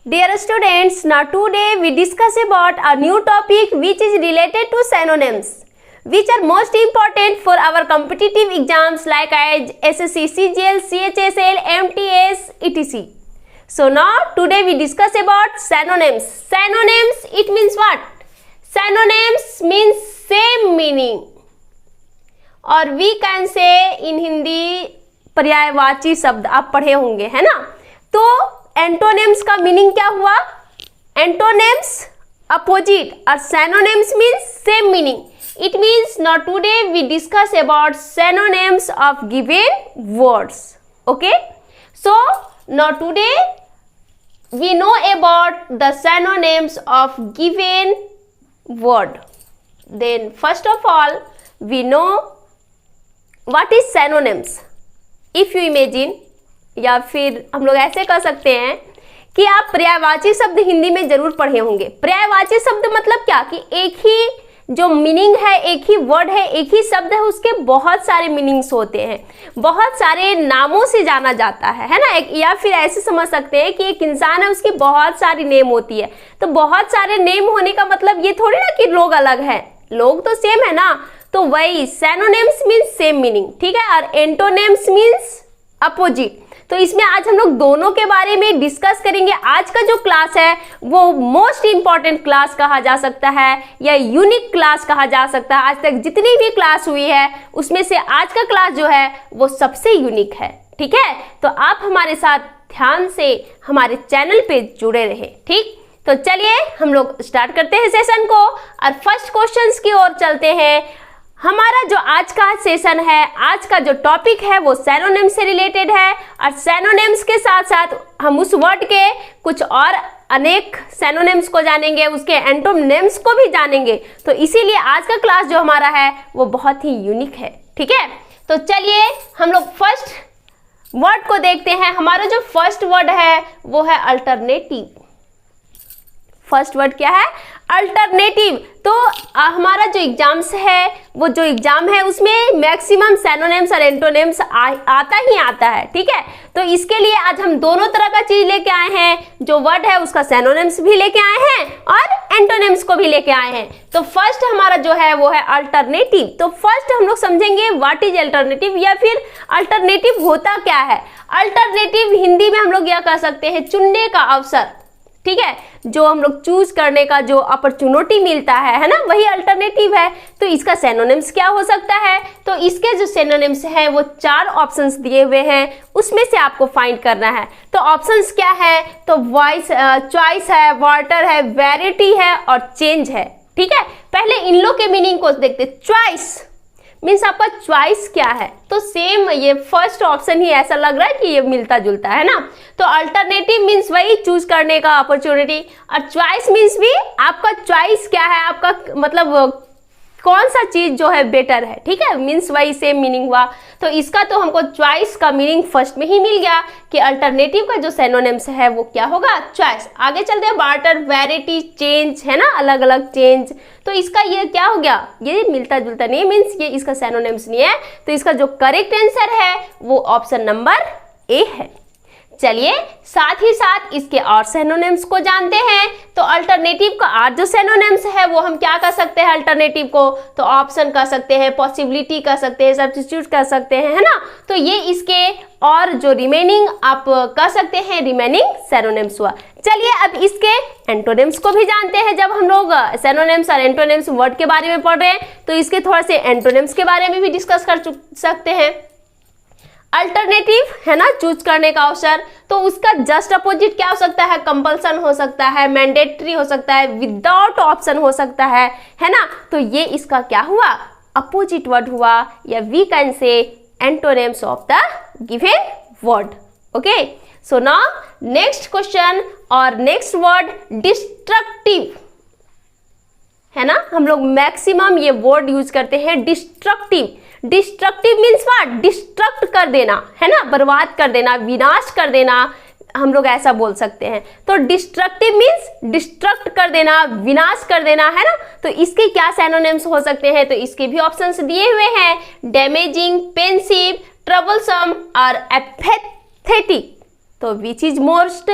Dear students, now today we discuss about a new topic which is related to synonyms, which are most important for our competitive exams like SSC, CGL, CHSL, MTS, etc. So now today we discuss about synonyms. Synonyms, it means what? Synonyms means same meaning, और we can say in Hindi पर्यायवाची शब्द आप पढ़े होंगे, है ना। तो antonyms का मीनिंग क्या हुआ? एंटोनिम्स अपोजिट और synonyms means same meaning. It means now today we discuss about synonyms of given words. Okay, so now today we know about the synonyms of given word. Then first of all we know what is synonyms. If you imagine, या फिर हम लोग ऐसे कर सकते हैं कि आप पर्यायवाची शब्द हिंदी में जरूर पढ़े होंगे। पर्यायवाची शब्द मतलब क्या कि एक ही जो मीनिंग है, एक ही वर्ड है, एक ही शब्द है, उसके बहुत सारे मीनिंग्स होते हैं, बहुत सारे नामों से जाना जाता है ना। या फिर ऐसे समझ सकते हैं कि एक इंसान है, उसकी बहुत सारी नेम होती है। तो बहुत सारे नेम होने का मतलब ये थोड़ी ना कि लोग अलग हैं, लोग तो सेम है ना। तो वही synonyms मीन्स सेम मीनिंग, ठीक है। और एंटोनिम्स मीन्स अपोजिट। तो इसमें आज हम लोग दोनों के बारे में डिस्कस करेंगे। आज का जो क्लास है वो मोस्ट इंपॉर्टेंट क्लास कहा जा सकता है या यूनिक क्लास कहा जा सकता है। आज तक जितनी भी क्लास हुई है उसमें से आज का क्लास जो है वो सबसे यूनिक है, ठीक है। तो आप हमारे साथ ध्यान से हमारे चैनल पे जुड़े रहे, ठीक। तो चलिए हम लोग स्टार्ट करते हैं सेशन को और फर्स्ट क्वेश्चंस की ओर चलते हैं। हमारा जो आज का सेशन है, आज का जो टॉपिक है वो सैनोनिम्स से रिलेटेड है और सैनोनिम्स के साथ साथ हम उस वर्ड के कुछ और अनेक सैनोनिम्स को जानेंगे, उसके एंटोनिम्स को भी जानेंगे। तो इसीलिए आज का क्लास जो हमारा है वो बहुत ही यूनिक है, ठीक है। तो चलिए हम लोग फर्स्ट वर्ड को देखते हैं। हमारा जो फर्स्ट वर्ड है वो है अल्टरनेटिव। फर्स्ट वर्ड क्या है? अल्टरनेटिव। तो हमारा जो एग्जाम्स है वो जो एग्जाम है उसमें मैक्सिमम सैनोनिम्स और एंटोनिम्स आता ही आता है, ठीक है। तो इसके लिए आज हम दोनों तरह का चीज लेके आए हैं। जो वर्ड है उसका सैनोनिम्स भी लेके आए हैं और एंटोनिम्स को भी लेके आए हैं। तो फर्स्ट हमारा जो है वो है अल्टरनेटिव। तो फर्स्ट हम लोग समझेंगे व्हाट इज अल्टरनेटिव या फिर अल्टरनेटिव होता क्या है। अल्टरनेटिव हिंदी में हम लोग यह कह सकते हैं चुनने का अवसर, ठीक है। जो हम लोग चूज करने का जो अपॉर्चुनिटी मिलता है ना, वही अल्टरनेटिव है। तो इसका सिनोनिम्स क्या हो सकता है? तो इसके जो सिनोनिम्स हैं वो 4 ऑप्शंस दिए हुए हैं, उसमें से आपको फाइंड करना है। तो ऑप्शंस क्या है? तो वॉइस, चॉइस है, वाटर है, वैरायटी है और चेंज है, ठीक है। पहले इन लोग के मीनिंग को देखते। चॉइस मीन्स आपका चॉइस क्या है? तो सेम ये फर्स्ट ऑप्शन ही ऐसा लग रहा है कि ये मिलता जुलता है ना। तो अल्टरनेटिव मीन्स वही चूज करने का अपॉर्चुनिटी और चॉइस मीन्स भी आपका चॉइस क्या है, आपका मतलब कौन सा चीज जो है बेटर है, ठीक है। मीन्स वही सेम मीनिंग हुआ। तो इसका तो हमको चॉइस का मीनिंग फर्स्ट में ही मिल गया कि अल्टरनेटिव का जो सिनोनिम्स है वो क्या होगा? चॉइस। आगे चलते हैं वाटर, वैरायटी, चेंज है ना, अलग अलग चेंज। तो इसका ये क्या हो गया? ये मिलता जुलता नहीं, मीन्स ये इसका सिनोनिम्स नहीं है। तो इसका जो करेक्ट आंसर है वो ऑप्शन नंबर ए है। चलिए साथ ही साथ इसके और सिनोनिम्स को जानते हैं। तो अल्टरनेटिव का और जो सिनोनिम्स है वो हम क्या कर सकते हैं अल्टरनेटिव को? तो ऑप्शन कर सकते हैं, पॉसिबिलिटी कर सकते हैं, सब्स्टिट्यूट कर सकते हैं, है ना। तो ये इसके और जो रिमेनिंग आप कर सकते हैं रिमेनिंग सिनोनिम्स हुआ। चलिए अब इसके एंटोनिम्स को भी जानते हैं। जब हम लोग सिनोनिम्स और एंटोनिम्स वर्ड के बारे में पढ़ रहे हैं तो इसके थोड़े से एंटोनिम्स के बारे में भी डिस्कस कर सकते हैं। अल्टरनेटिव है ना, चूज करने का अवसर। तो उसका जस्ट अपोजिट क्या हो सकता है? कंपल्सन हो सकता है, मैंडेटरी हो सकता है, विदाउट ऑप्शन हो सकता है ना। तो ये इसका क्या हुआ? अपोजिट वर्ड हुआ या we can say antonyms of the given word. Okay, so now next question और नेक्स्ट वर्ड डिस्ट्रक्टिव है ना। हम लोग मैक्सिमम ये वर्ड यूज करते हैं destructive. Destructive means what? Destruct कर देना, है ना, बर्बाद कर देना, विनाश कर देना, हम लोग ऐसा बोल सकते हैं। तो डिस्ट्रक्टिव मीन्स डिस्ट्रक्ट कर देना, विनाश कर देना, है ना। तो इसके क्या सिनोनिम्स हो सकते हैं? तो इसके भी ऑप्शंस दिए हुए हैं, डैमेजिंग, पेंसिव, ट्रबलसम और एपेथेटिक। तो which is most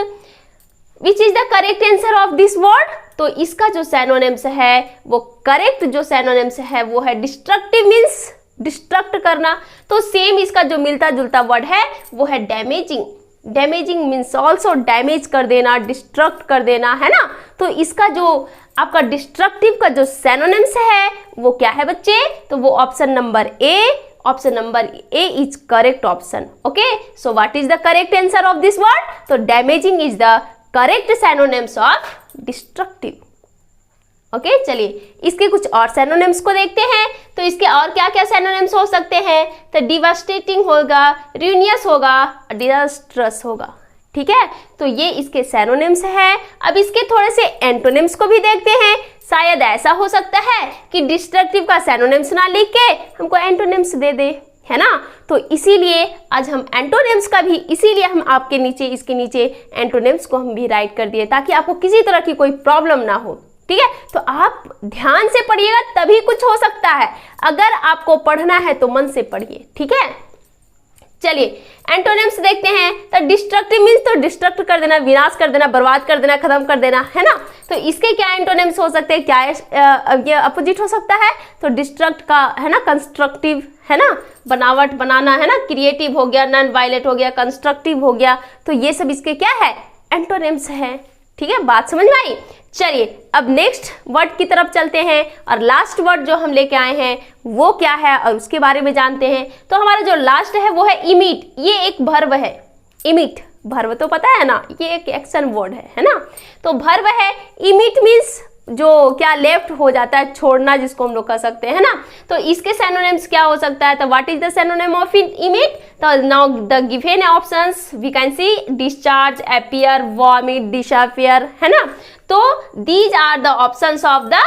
which is the correct answer of this word? तो इसका जो सैनोनिम्स है वो करेक्ट जो सैनोनिम्स है वो है डिस्ट्रक्टिव, मीन्स डिस्ट्रक्ट करना। तो सेम इसका जो मिलता जुलता वर्ड है वो है damaging. Damaging means also damage कर देना, डिस्ट्रक्ट कर देना, है ना। तो इसका जो आपका डिस्ट्रक्टिव का जो सैनोनिम्स है वो क्या है बच्चे? तो वो option number A, option number A is correct option. Okay, so what is the correct answer of this word? तो damaging is the correct synonyms of destructive. Okay, चलिए इसके कुछ और सैनोनिम्स को देखते हैं। तो इसके और क्या क्या सैनोनिम्स हो सकते हैं? तो डिवास्टेटिंग होगा, रूइनियस होगा, डिजास्ट्रस होगा। ठीक है, तो ये इसके सैनोनिम्स है। अब इसके थोड़े से एंटोनिम्स को भी देखते हैं। शायद ऐसा हो सकता है कि डिस्ट्रक्टिव का सैनोनिम्स ना लिख के हमको एंटोनिम्स दे दे, है ना। तो इसीलिए आज हम एंटोनिम्स का भी, इसीलिए हम आपके नीचे, इसके नीचे एंटोनिम्स को हम भी राइट कर दिए ताकि आपको किसी तरह की कोई प्रॉब्लम ना हो। ठीक है, तो आप ध्यान से पढ़िएगा तभी कुछ हो सकता है। अगर आपको पढ़ना है तो मन से पढ़िए। ठीक है, चलिए एंटोनिम्स देखते हैं। तो डिस्ट्रक्टिव मीन्स तो डिस्ट्रक्ट कर देना, विनाश कर देना, बर्बाद कर देना, खत्म कर देना, है ना। तो इसके क्या एंटोनिम्स हो सकते हैं? क्या ये अपोजिट हो सकता है? तो डिस्ट्रक्ट का है ना कंस्ट्रक्टिव, है ना, बनावट बनाना, है ना, क्रिएटिव हो गया, नॉन वायलेंट हो गया, कंस्ट्रक्टिव हो गया। तो ये सब इसके क्या है? एंटोनिम्स है। ठीक है, बात समझ में आई? चलिए अब नेक्स्ट वर्ड की तरफ चलते हैं और लास्ट वर्ड जो हम लेके आए हैं वो क्या है और उसके बारे में जानते हैं। तो हमारा जो लास्ट है वो है इमिट। ये एक भर्व है। इमिट भर्व तो पता है ना, ये एक एक्शन वर्ड है ना। तो भर्व है। इमिट मीन्स जो क्या लेफ्ट हो जाता है, छोड़ना जिसको हम लोग कह सकते हैं ना। तो इसके सैनोनिम्स क्या हो सकता है? तो what is the synonym of emit? तो now the given options we can see discharge, appear, vomit, disappear, है ना। तो these are the options of the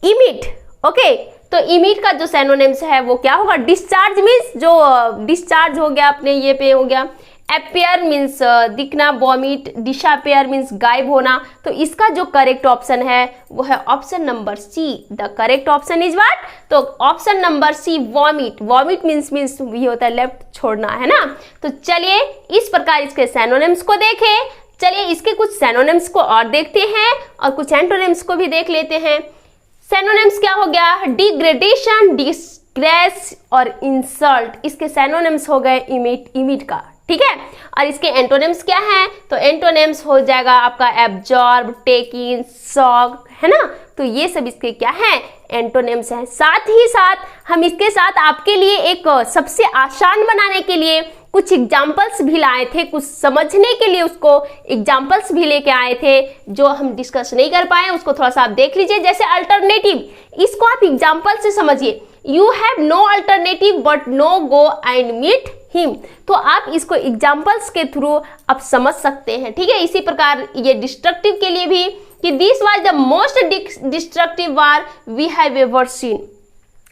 emit. Okay, तो इमिट का जो सैनोनिम्स है वो क्या होगा? डिस्चार्ज मीन्स जो डिस्चार्ज हो गया अपने ये पे हो गया। अपीयर मीन्स दिखना, वॉमिट, डिसअपियर मीन्स गायब होना। तो इसका जो करेक्ट ऑप्शन है वो है option number C. The correct option is what? तो option number C, vomit. Vomit means ये होता है लेफ्ट छोड़ना, है ना। तो चलिए इस प्रकार इसके सैनोनिम्स को देखें। चलिए इसके कुछ सैनोनिम्स को और देखते हैं और कुछ एंटोनिम्स को भी देख लेते हैं। सैनोनिम्स क्या हो गया? डिग्रेडेशन, डिस्ग्रेस और इंसल्ट। इसके सैनोनिम्स हो गए इमिट का। ठीक है, और इसके एंटोनिम्स क्या हैं? तो एंटोनिम्स हो जाएगा आपका एब्जॉर्ब, टेक इन, शॉक, है ना। तो ये सब इसके क्या हैं? एंटोनिम्स हैं। साथ ही साथ हम इसके साथ आपके लिए एक सबसे आसान बनाने के लिए कुछ एग्जाम्पल्स भी लाए थे, कुछ समझने के लिए उसको एग्जाम्पल्स भी लेके आए थे जो हम डिस्कस नहीं कर पाए, उसको थोड़ा सा आप देख लीजिए। जैसे अल्टरनेटिव, इसको आप एग्जाम्पल से समझिए। You have no alternative but no go and meet him. तो आप इसको एग्जाम्पल्स के थ्रू आप समझ सकते हैं। ठीक है, इसी प्रकार ये डिस्ट्रक्टिव के लिए भी कि this was the most destructive war we have ever seen.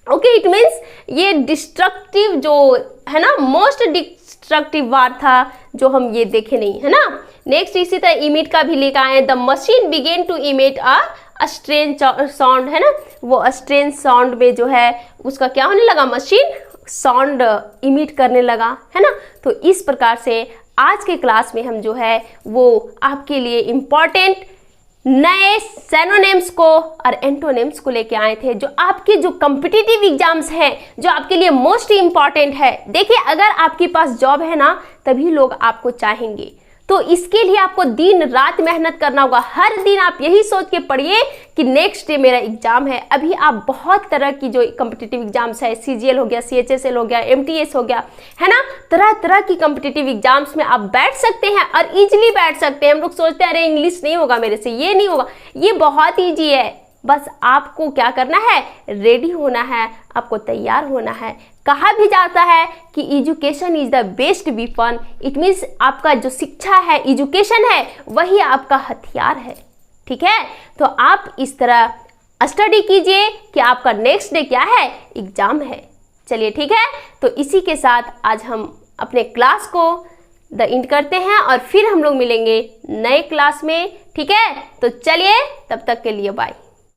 Okay, it means ये डिस्ट्रक्टिव जो है ना, मोस्ट डिस्ट्रक्टिव वार था जो हम ये देखे नहीं, है ना। नेक्स्ट इसी तरह इमिट का भी लेकर आए। The machine began to emit a strange sound, है ना। वो स्ट्रेंज साउंड में जो है उसका क्या होने लगा? मशीन साउंड इमिट करने लगा, है ना। तो इस प्रकार से आज के क्लास में हम जो है वो आपके लिए इम्पॉर्टेंट नए सैनोनिम्स को और एंटोनिम्स को लेके आए थे जो आपके जो कॉम्पिटिटिव एग्जाम्स हैं, जो आपके लिए मोस्ट इम्पॉर्टेंट है। देखिए अगर आपके पास जॉब है ना तभी लोग आपको चाहेंगे। तो इसके लिए आपको दिन रात मेहनत करना होगा। हर दिन आप यही सोच के पढ़िए कि नेक्स्ट डे मेरा एग्जाम है। अभी आप बहुत तरह की जो कॉम्पिटिटिव एग्जाम्स है, CGL हो गया, CHSL हो गया, MTS हो गया, है ना, तरह तरह की कॉम्पिटिटिव एग्जाम्स में आप बैठ सकते हैं और इजीली बैठ सकते हैं। हम लोग सोचते हैं अरे इंग्लिश नहीं होगा मेरे से, ये नहीं होगा, ये बहुत ईजी है। बस आपको क्या करना है? रेडी होना है, आपको तैयार होना है। कहा भी जाता है कि education is the best weapon. It means आपका जो शिक्षा है, एजुकेशन है, वही आपका हथियार है। ठीक है, तो आप इस तरह स्टडी कीजिए कि आपका नेक्स्ट डे क्या है? एग्जाम है। चलिए ठीक है, तो इसी के साथ आज हम अपने क्लास को द एंड करते हैं और फिर हम लोग मिलेंगे नए क्लास में। ठीक है, तो चलिए तब तक के लिए बाय।